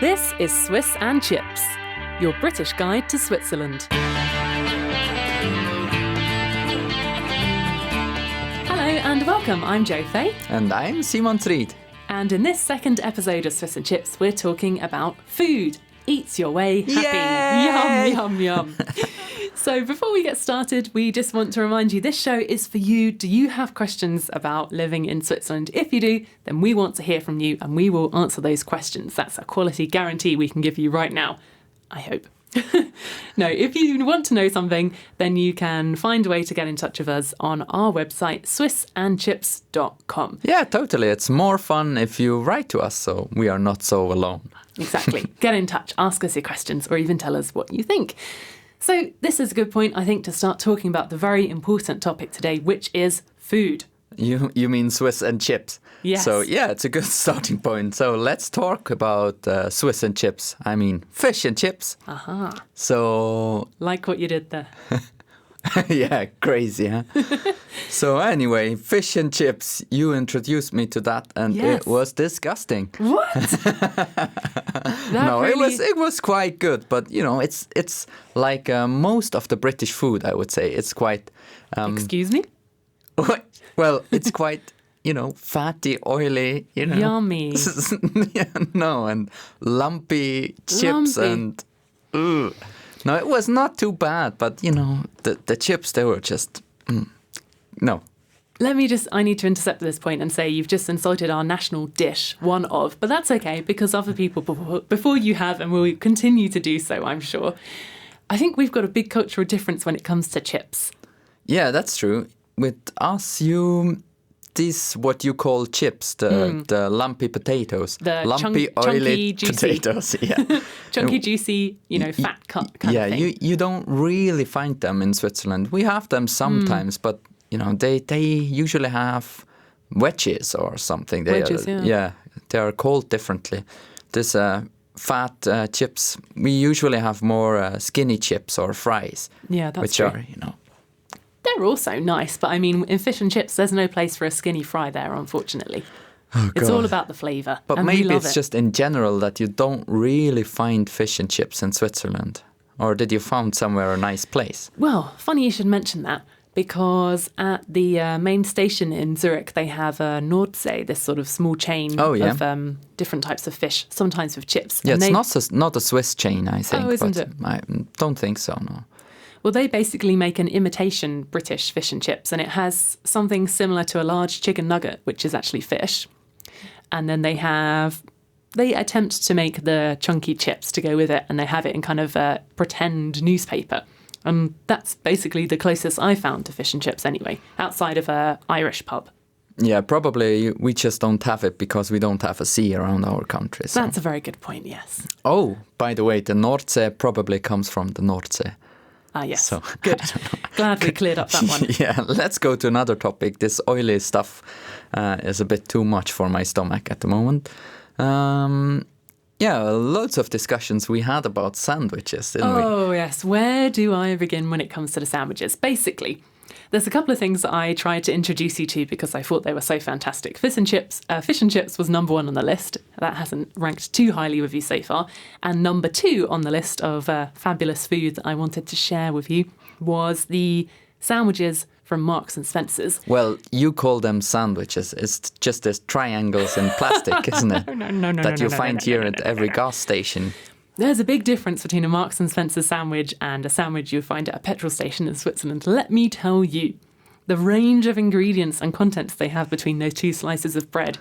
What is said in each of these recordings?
This is Swiss and Chips, your British guide to Switzerland. Hello and welcome, I'm Jo Fay. And I'm Simon Tried. And in this second episode of Swiss and Chips, we're talking about food. Eats your way happy. Yay! Yum, yum, yum. So before we get started, we just want to remind you this show is for you. Do you have questions about living in Switzerland? If you do, then we want to hear from you and we will answer those questions. That's a quality guarantee we can give you right now. I hope. No, if you want to know something, then you can find a way to get in touch with us on our website, swissandchips.com. Yeah, totally. It's more fun if you write to us, so we are not so alone. Exactly. Get in touch, ask us your questions, or even tell us what you think. So this is a good point, I think, to start talking about the very important topic today, which is food. You mean Swiss and chips? Yes. So yeah, it's a good starting point. So let's talk about Swiss and chips. I mean, fish and chips. Aha. So... Like what you did there. Yeah, crazy, huh? So anyway, fish and chips, you introduced me to that and Yes. It was disgusting. What? No, it was quite good, but you know, it's like most of the British food, I would say. It's quite... Excuse me? Well, it's quite, you know, fatty, oily, you know. Yummy. Yeah, no, and lumpy chips Lumpy. and... Ugh. No, it was not too bad, but, you know, the chips, they were just... no. I need to intercept this point and say you've just insulted our national dish, one of, but that's okay because other people before you have and will continue to do so, I'm sure. I think we've got a big cultural difference when it comes to chips. Yeah, that's true. With us, these what you call chips, the lumpy potatoes. The lumpy, oily chunky, juicy. potatoes, yeah. Chunky, juicy, fat cut kind of thing. Yeah, you don't really find them in Switzerland. We have them sometimes, but, you know, they usually have wedges or something. Wedges, yeah. Yeah, they are called differently. This fat chips, we usually have more skinny chips or fries. Yeah, that's which true. are, you know... They're also nice, but I mean, in fish and chips, there's no place for a skinny fry there, unfortunately. Oh, it's God. all about the flavour. But and we maybe love it's it. just in general that you don't really find fish and chips in Switzerland. Or did you found somewhere a nice place? Well, funny you should mention that, because at the main station in Zurich, they have a Nordsee, this sort of small chain of different types of fish, sometimes with chips. Yeah, And it's not a Swiss chain, I think. Oh, isn't but it? I don't think so, no. Well, they basically make an imitation British fish and chips, and it has something similar to a large chicken nugget, which is actually fish. And then they attempt to make the chunky chips to go with it, and they have it in kind of a pretend newspaper. And that's basically the closest I found to fish and chips anyway, outside of a Irish pub. Yeah, probably we just don't have it because we don't have a sea around our country. So. That's a very good point, yes. Oh, by the way, the Nordsee probably comes from the Nordsee. Ah, yes. So, good. Glad we cleared up that one. Yeah, let's go to another topic. This oily stuff is a bit too much for my stomach at the moment. Yeah, loads of discussions we had about sandwiches, didn't we? Oh, yes. Where do I begin when it comes to the sandwiches? Basically, there's a couple of things that I tried to introduce you to because I thought they were so fantastic. Fish and chips was number one on the list. That hasn't ranked too highly with you so far. And number two on the list of fabulous food that I wanted to share with you was the sandwiches from Marks and Spencer's. Well, you call them sandwiches. It's just these triangles in plastic, isn't it? No. That you find here at every gas station. There's a big difference between a Marks and Spencer sandwich and a sandwich you'll find at a petrol station in Switzerland. Let me tell you, the range of ingredients and contents they have between those two slices of bread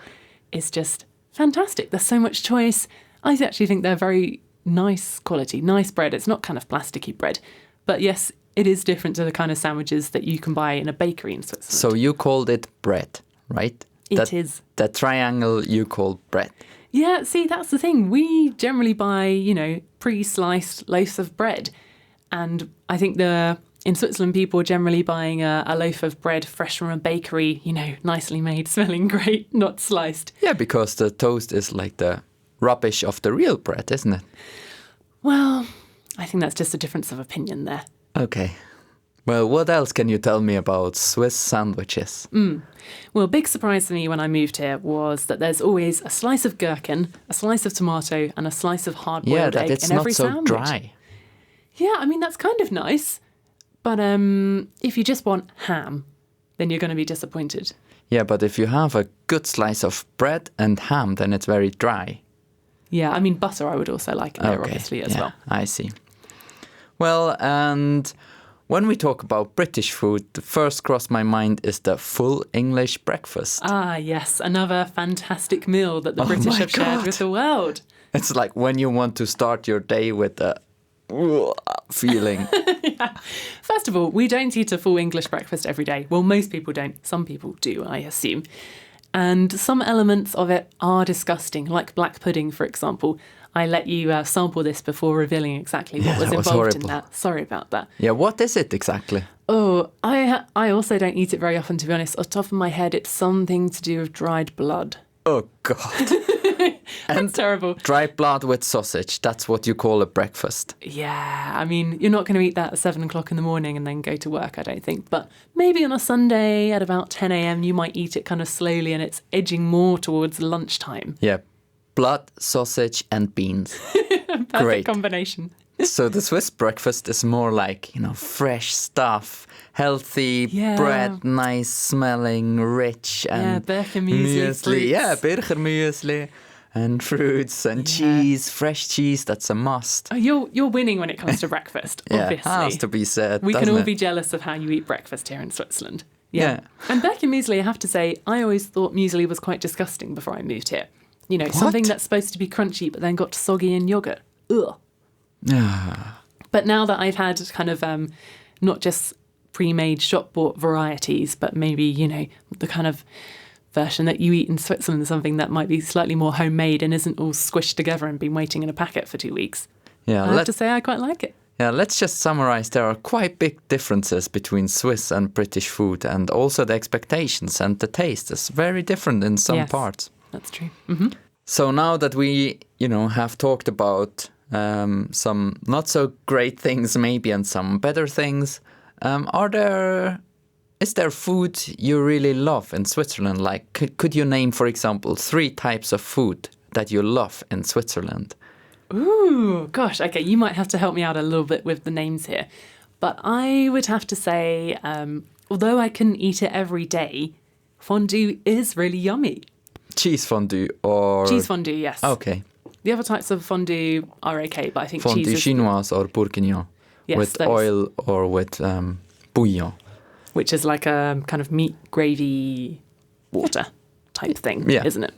is just fantastic. There's so much choice. I actually think they're very nice quality, nice bread. It's not kind of plasticky bread. But yes, it is different to the kind of sandwiches that you can buy in a bakery in Switzerland. So you called it bread, right? It is. That triangle you call bread. Yeah, see, that's the thing. We generally buy, pre-sliced loaves of bread. And I think in Switzerland, people are generally buying a loaf of bread fresh from a bakery, nicely made, smelling great, not sliced. Yeah, because the toast is like the rubbish of the real bread, isn't it? Well, I think that's just a difference of opinion there. Okay. Well, what else can you tell me about Swiss sandwiches? Well, a big surprise for me when I moved here was that there's always a slice of gherkin, a slice of tomato, and a slice of hard-boiled that egg it's in not every so sandwich. dry. Yeah, I mean, that's kind of nice. But if you just want ham, then you're going to be disappointed. Yeah, but if you have a good slice of bread and ham, then it's very dry. Yeah, I mean, butter I would also like in there, obviously, as well. I see. Well, and when we talk about British food, the first cross my mind is the full English breakfast. Ah, yes, another fantastic meal that the Oh British my have shared God. with the world. It's like when you want to start your day with a feeling. First of all, we don't eat a full English breakfast every day. Well, most people don't. Some people do, I assume. And some elements of it are disgusting, like black pudding, for example. I let you sample this before revealing exactly what was that was involved in horrible. that. Sorry about that. Yeah, what is it exactly? Oh, I also don't eat it very often, to be honest. Off the top of my head, it's something to do with dried blood. Oh, God. That's terrible. Dry blood with sausage, that's what you call a breakfast. Yeah, I mean, you're not going to eat that at 7 o'clock in the morning and then go to work, I don't think. But maybe on a Sunday at about 10 a.m, you might eat it kind of slowly and it's edging more towards lunchtime. Yeah, blood, sausage, and beans. Perfect Great. combination. So the Swiss breakfast is more like, fresh stuff, healthy Yeah. bread, nice smelling, rich, and Bircher muesli, fruits. Yeah, Bircher muesli, and fruits and cheese, fresh cheese. That's a must. Oh, you're winning when it comes to breakfast, Yeah, obviously. has to be said. We can doesn't all it? be jealous of how you eat breakfast here in Switzerland. Yeah. And Bircher muesli, I have to say, I always thought muesli was quite disgusting before I moved here. Something that's supposed to be crunchy but then got soggy in yogurt. Ugh. But now that I've had kind of not just pre-made shop-bought varieties, but maybe, the kind of version that you eat in Switzerland, something that might be slightly more homemade and isn't all squished together and been waiting in a packet for 2 weeks. Yeah, I have to say I quite like it. Yeah, let's just summarize. There are quite big differences between Swiss and British food, and also the expectations and the taste is very different in some Yes. parts. That's true. Mm-hmm. So now that we, have talked about some not so great things maybe and some better things, is there food you really love in Switzerland? Like, could you name, for example, 3 types of food that you love in Switzerland? Ooh, gosh. Okay, you might have to help me out a little bit with the names here. But I would have to say, although I couldn't eat it every day, fondue is really yummy. Cheese fondue or... Cheese fondue, yes. Okay. The other types of fondue are okay, but I think Fondue cheese is... chinoise or bourguignon. Yes, with those. oil or with bouillon. Which is like a kind of meat gravy water type thing, Yeah. isn't it?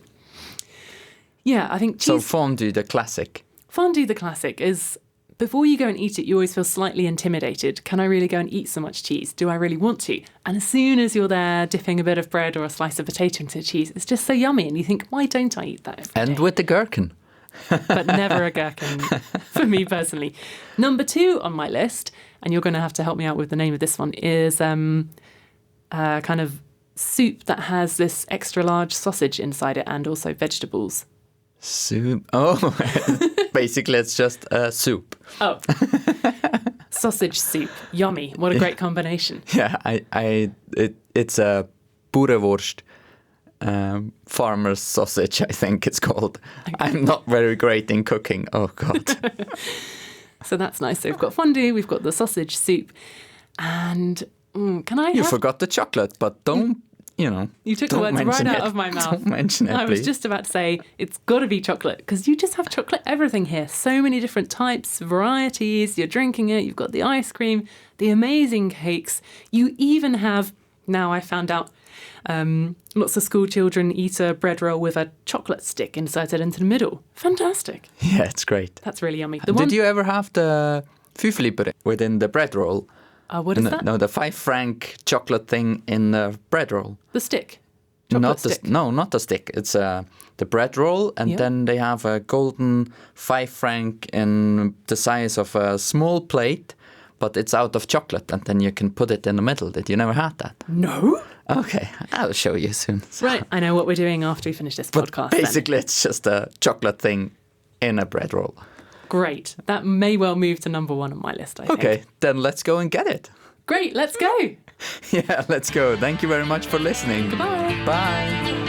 Yeah, I think So cheese... fondue, the classic. Fondue, the classic, is before you go and eat it, you always feel slightly intimidated. Can I really go and eat so much cheese? Do I really want to? And as soon as you're there dipping a bit of bread or a slice of potato into the cheese, it's just so yummy. And you think, why don't I eat that every And day? with the gherkin. But never a gherkin for me personally. Number 2 on my list, and you're going to have to help me out with the name of this one, is kind of soup that has this extra large sausage inside it and also vegetables. Soup. Oh, basically it's just soup. Oh, sausage soup. Yummy. What a great combination. Yeah, it's a Boerenwurst. Farmer's sausage, I think it's called. I'm not very great in cooking. Oh, God. So that's nice. So we've got fondue, we've got the sausage soup, and can I You have... forgot the chocolate, but don't, You took the don't words right mention out it. of my mouth. Don't mention it, I was please. just about to say, it's got to be chocolate, because you just have chocolate everything here. So many different types, varieties, you're drinking it, you've got the ice cream, the amazing cakes. You even have, now I found out, lots of school children eat a bread roll with a chocolate stick inserted into the middle. Fantastic. Yeah, it's great. That's really yummy. Did you ever have the fufelibre within the bread roll? What is that? No, the 5 franc chocolate thing in the bread roll. The stick. Chocolate stick. Not the stick. It's the bread roll, and Yeah. then they have a golden 5 franc in the size of a small plate, but it's out of chocolate, and then you can put it in the middle. Did you never had that? No. Okay, I'll show you soon. Right, I know what we're doing after we finish this podcast. then. Basically, it's just a chocolate thing in a bread roll. Great. That may well move to number 1 on my list, I think. Okay, then let's go and get it. Great, let's go. Yeah, let's go. Thank you very much for listening. Goodbye. Bye.